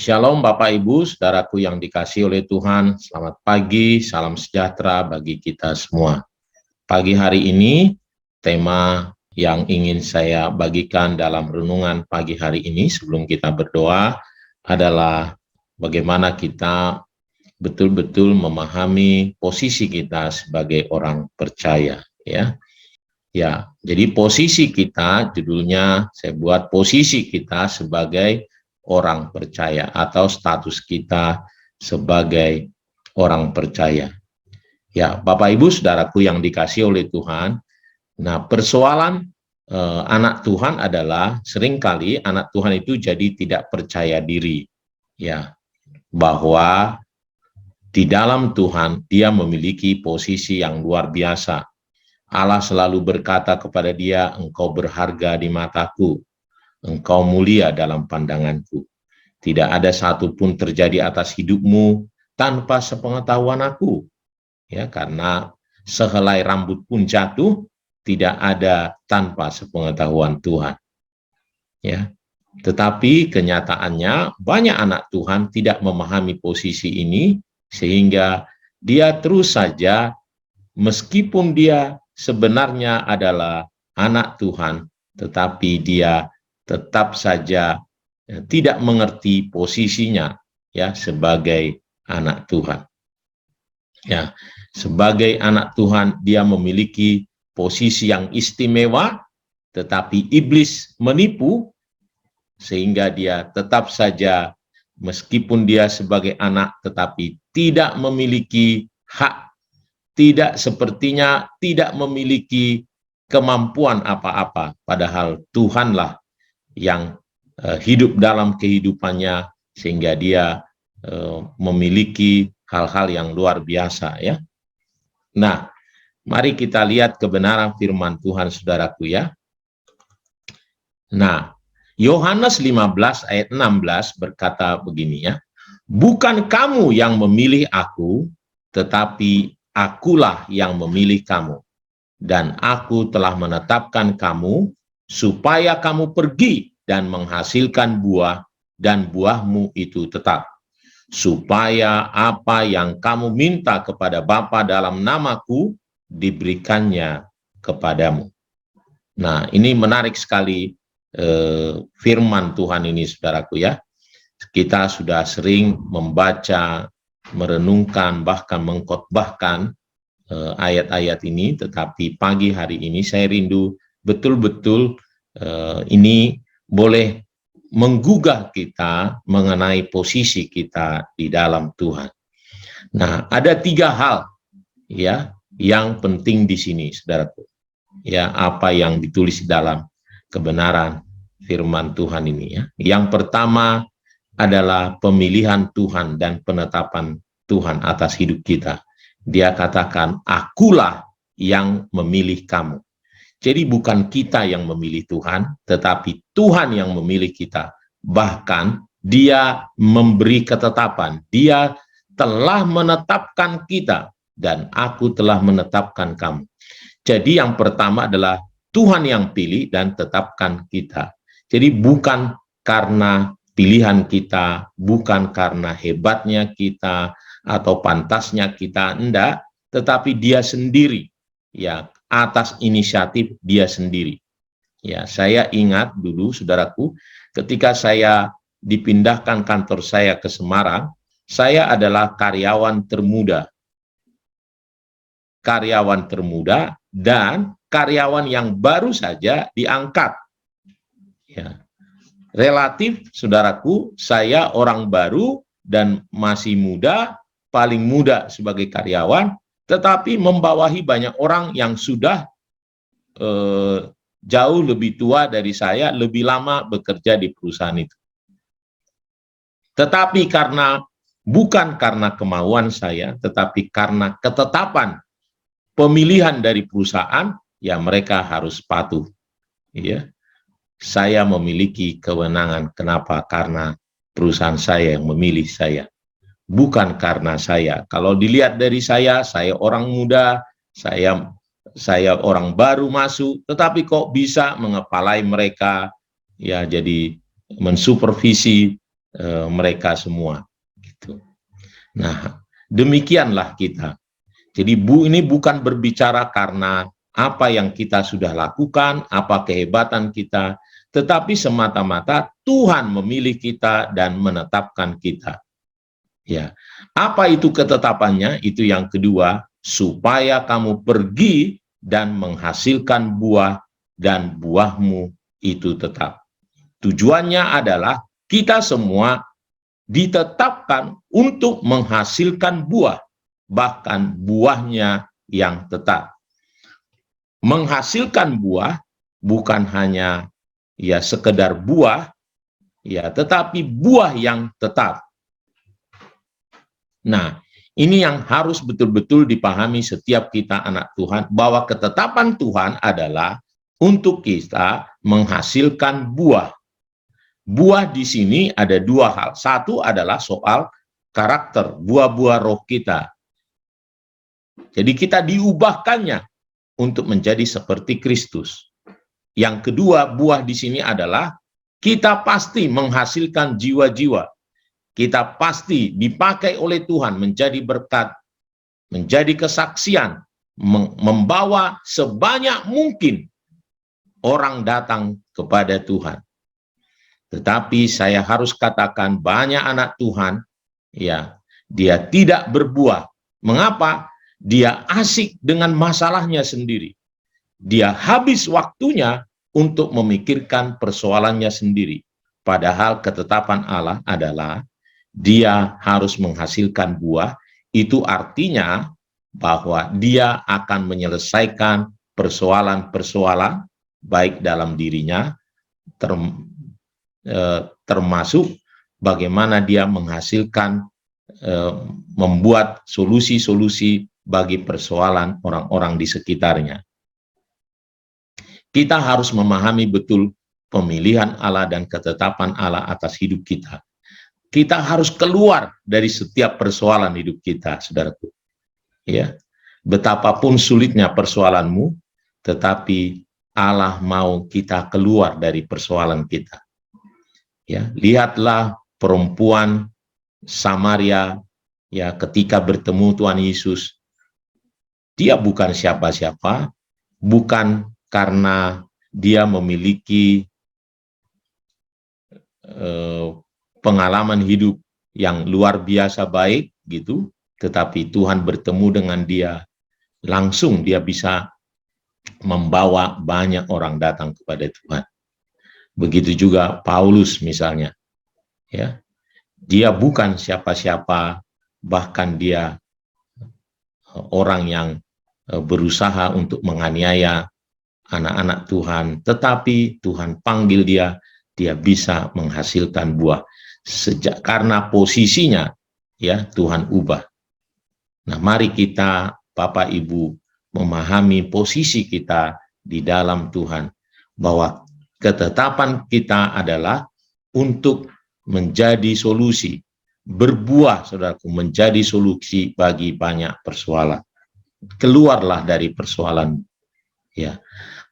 Shalom Bapak Ibu, saudaraku yang dikasihi oleh Tuhan, selamat pagi, salam sejahtera bagi kita semua. Pagi hari ini, tema yang ingin saya bagikan dalam renungan pagi hari ini sebelum kita berdoa adalah bagaimana kita betul-betul memahami posisi kita sebagai orang percaya, ya. Ya, jadi posisi kita, judulnya saya buat posisi kita sebagai orang percaya atau status kita sebagai orang percaya. Ya, Bapak Ibu Saudaraku yang dikasihi oleh Tuhan, nah persoalan anak Tuhan adalah seringkali anak Tuhan itu jadi tidak percaya diri, ya, bahwa di dalam Tuhan dia memiliki posisi yang luar biasa. Allah selalu berkata kepada dia, engkau berharga di mataku, engkau mulia dalam pandanganku. Tidak ada satupun terjadi atas hidupmu tanpa sepengetahuan aku. Ya, karena sehelai rambut pun jatuh, tidak ada tanpa sepengetahuan Tuhan. Ya, tetapi kenyataannya banyak anak Tuhan tidak memahami posisi ini, sehingga dia terus saja, meskipun dia sebenarnya adalah anak Tuhan, tetapi dia tetap saja tidak mengerti posisinya, ya, sebagai anak Tuhan. Ya, sebagai anak Tuhan dia memiliki posisi yang istimewa, tetapi iblis menipu sehingga dia tetap saja meskipun dia sebagai anak tetapi tidak memiliki hak, tidak sepertinya tidak memiliki kemampuan apa-apa, padahal Tuhanlah yang hidup dalam kehidupannya sehingga dia memiliki hal-hal yang luar biasa, ya. Nah, mari kita lihat kebenaran firman Tuhan, saudaraku, ya. Nah, Yohanes 15 ayat 16 berkata begini, ya. Bukan kamu yang memilih aku, tetapi akulah yang memilih kamu. Dan aku telah menetapkan kamu supaya kamu pergi dan menghasilkan buah, dan buahmu itu tetap. Supaya apa yang kamu minta kepada Bapa dalam namaku, diberikannya kepadamu. Nah, ini menarik sekali firman Tuhan ini, saudaraku, ya. Kita sudah sering membaca, merenungkan, bahkan mengkhotbahkan ayat-ayat ini, tetapi pagi hari ini saya rindu betul-betul ini boleh menggugah kita mengenai posisi kita di dalam Tuhan. Nah, ada 3 hal, ya, yang penting di sini, saudaraku. Ya, apa yang ditulis dalam kebenaran firman Tuhan ini, ya. Yang pertama adalah pemilihan Tuhan dan penetapan Tuhan atas hidup kita. Dia katakan, akulah yang memilih kamu. Jadi bukan kita yang memilih Tuhan, tetapi Tuhan yang memilih kita. Bahkan dia memberi ketetapan, dia telah menetapkan kita, dan aku telah menetapkan kamu. Jadi yang pertama adalah Tuhan yang pilih dan tetapkan kita. Jadi bukan karena pilihan kita, bukan karena hebatnya kita atau pantasnya kita, enggak, tetapi dia sendiri, ya, atas inisiatif dia sendiri. Ya, saya ingat dulu, saudaraku, ketika saya dipindahkan kantor saya ke Semarang, saya adalah karyawan termuda. Karyawan termuda dan karyawan yang baru saja diangkat. Ya. Relatif, saudaraku, saya orang baru dan masih muda, paling muda sebagai karyawan, tetapi membawahi banyak orang yang sudah jauh lebih tua dari saya, lebih lama bekerja di perusahaan itu. Tetapi bukan karena kemauan saya, tetapi karena ketetapan pemilihan dari perusahaan, ya mereka harus patuh. Ya. Saya memiliki kewenangan. Kenapa? Karena perusahaan saya yang memilih saya. Bukan karena saya. Kalau dilihat dari saya orang muda, saya orang baru masuk, tetapi kok bisa mengepalai mereka, ya, jadi mensupervisi mereka semua. Gitu. Nah, demikianlah kita. Jadi ini bukan berbicara karena apa yang kita sudah lakukan, apa kehebatan kita, tetapi semata-mata Tuhan memilih kita dan menetapkan kita. Ya, apa itu ketetapannya? Itu yang kedua, supaya kamu pergi dan menghasilkan buah dan buahmu itu tetap. Tujuannya adalah kita semua ditetapkan untuk menghasilkan buah, bahkan buahnya yang tetap. Menghasilkan buah bukan hanya ya sekedar buah, ya, tetapi buah yang tetap. Nah, ini yang harus betul-betul dipahami setiap kita anak Tuhan, bahwa ketetapan Tuhan adalah untuk kita menghasilkan buah. Buah di sini ada dua hal. Satu adalah soal karakter, buah-buah roh kita. Jadi kita diubahkannya untuk menjadi seperti Kristus. Yang kedua, buah di sini adalah kita pasti menghasilkan jiwa-jiwa. Kita pasti dipakai oleh Tuhan menjadi berkat, menjadi kesaksian, membawa sebanyak mungkin orang datang kepada Tuhan. Tetapi saya harus katakan banyak anak Tuhan, ya, dia tidak berbuah. Mengapa? Dia asik dengan masalahnya sendiri. Dia habis waktunya untuk memikirkan persoalannya sendiri. Padahal ketetapan Allah adalah dia harus menghasilkan buah. Itu artinya bahwa dia akan menyelesaikan persoalan-persoalan baik dalam dirinya, termasuk bagaimana dia menghasilkan, membuat solusi-solusi bagi persoalan orang-orang di sekitarnya. Kita harus memahami betul pemilihan Allah dan ketetapan Allah atas hidup kita. Kita harus keluar dari setiap persoalan hidup kita, saudaraku. Ya, betapapun sulitnya persoalanmu, tetapi Allah mau kita keluar dari persoalan kita. Ya, lihatlah perempuan Samaria, ya, ketika bertemu Tuhan Yesus, dia bukan siapa-siapa, bukan karena dia memiliki pengalaman hidup yang luar biasa baik gitu, tetapi Tuhan bertemu dengan dia langsung, dia bisa membawa banyak orang datang kepada Tuhan. Begitu juga Paulus misalnya, ya, dia bukan siapa-siapa, bahkan dia orang yang berusaha untuk menganiaya anak-anak Tuhan, tetapi Tuhan panggil dia bisa menghasilkan buah. Karena posisinya, ya, Tuhan ubah. Nah, mari kita, Bapak Ibu, memahami posisi kita di dalam Tuhan, bahwa ketetapan kita adalah untuk menjadi solusi, berbuah, saudaraku, menjadi solusi bagi banyak persoalan. Keluarlah dari persoalan, ya.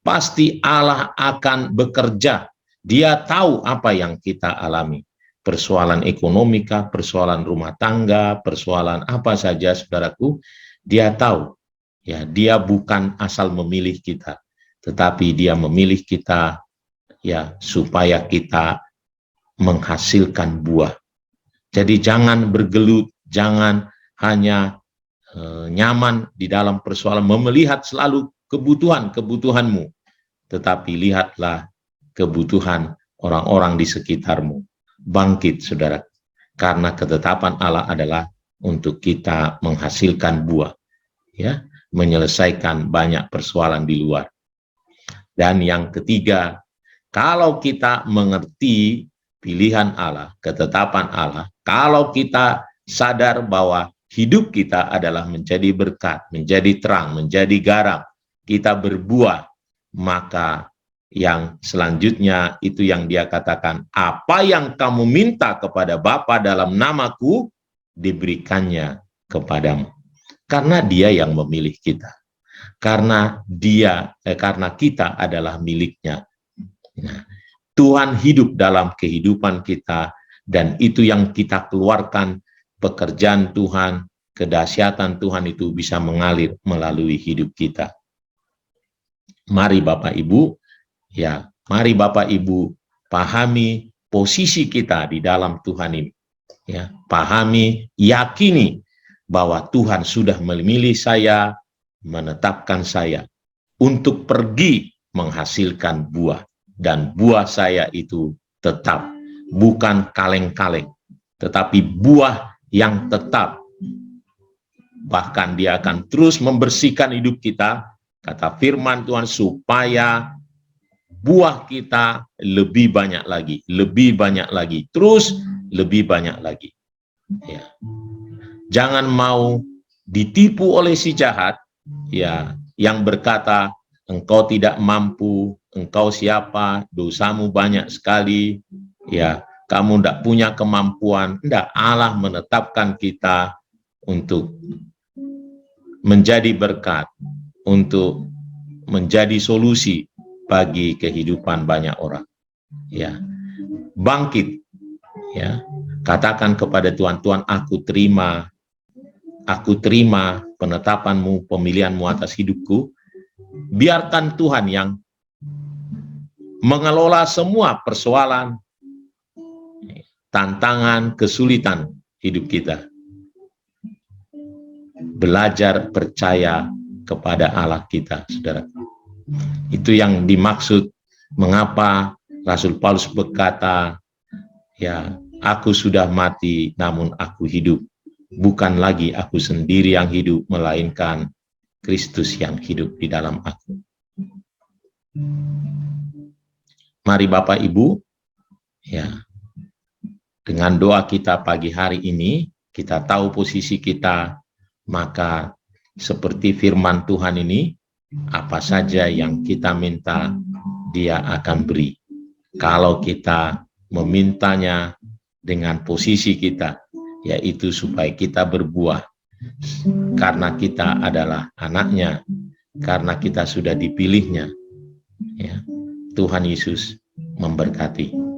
Pasti Allah akan bekerja. Dia tahu apa yang kita alami. Persoalan ekonomika, persoalan rumah tangga, persoalan apa saja, saudaraku, dia tahu. Ya, dia bukan asal memilih kita, tetapi dia memilih kita, ya, supaya kita menghasilkan buah. Jadi jangan bergelut, jangan hanya nyaman di dalam persoalan, melihat selalu kebutuhanmu, tetapi lihatlah kebutuhan orang-orang di sekitarmu. Bangkit, saudara, karena ketetapan Allah adalah untuk kita menghasilkan buah, ya, menyelesaikan banyak persoalan di luar. Dan yang ketiga, kalau kita mengerti pilihan Allah, ketetapan Allah, kalau kita sadar bahwa hidup kita adalah menjadi berkat, menjadi terang, menjadi garam, kita berbuah, maka yang selanjutnya itu yang dia katakan, apa yang kamu minta kepada Bapa dalam namaku, diberikannya kepadamu. Karena dia yang memilih kita. Karena kita adalah miliknya. Nah, Tuhan hidup dalam kehidupan kita dan itu yang kita keluarkan, pekerjaan Tuhan, kedahsyatan Tuhan itu bisa mengalir melalui hidup kita. Mari Bapak Ibu, mari Bapak Ibu pahami posisi kita di dalam Tuhan ini. Pahami, yakini bahwa Tuhan sudah memilih saya, menetapkan saya untuk pergi menghasilkan buah. Dan buah saya itu tetap, bukan kaleng-kaleng, tetapi buah yang tetap. Bahkan dia akan terus membersihkan hidup kita, kata firman Tuhan, supaya buah kita lebih banyak lagi, terus lebih banyak lagi. Jangan mau ditipu oleh si jahat, yang berkata, engkau tidak mampu, engkau siapa, dosamu banyak sekali, kamu tidak punya kemampuan. Tidak, Allah menetapkan kita untuk menjadi berkat, untuk menjadi solusi bagi kehidupan banyak orang. Bangkit, katakan kepada Tuhan, Tuhan, aku terima penetapanmu, pemilihanmu atas hidupku. Biarkan Tuhan yang mengelola semua persoalan, tantangan, kesulitan hidup kita. Belajar percaya kepada Allah kita, saudara. Itu yang dimaksud mengapa Rasul Paulus berkata, aku sudah mati namun aku hidup. Bukan lagi aku sendiri yang hidup, melainkan Kristus yang hidup di dalam aku. Mari Bapak Ibu, dengan doa kita pagi hari ini, kita tahu posisi kita, maka seperti firman Tuhan ini, apa saja yang kita minta, Dia akan beri. Kalau kita memintanya dengan posisi kita, yaitu supaya kita berbuah, karena kita adalah anaknya, karena kita sudah dipilihnya. Tuhan Yesus memberkati.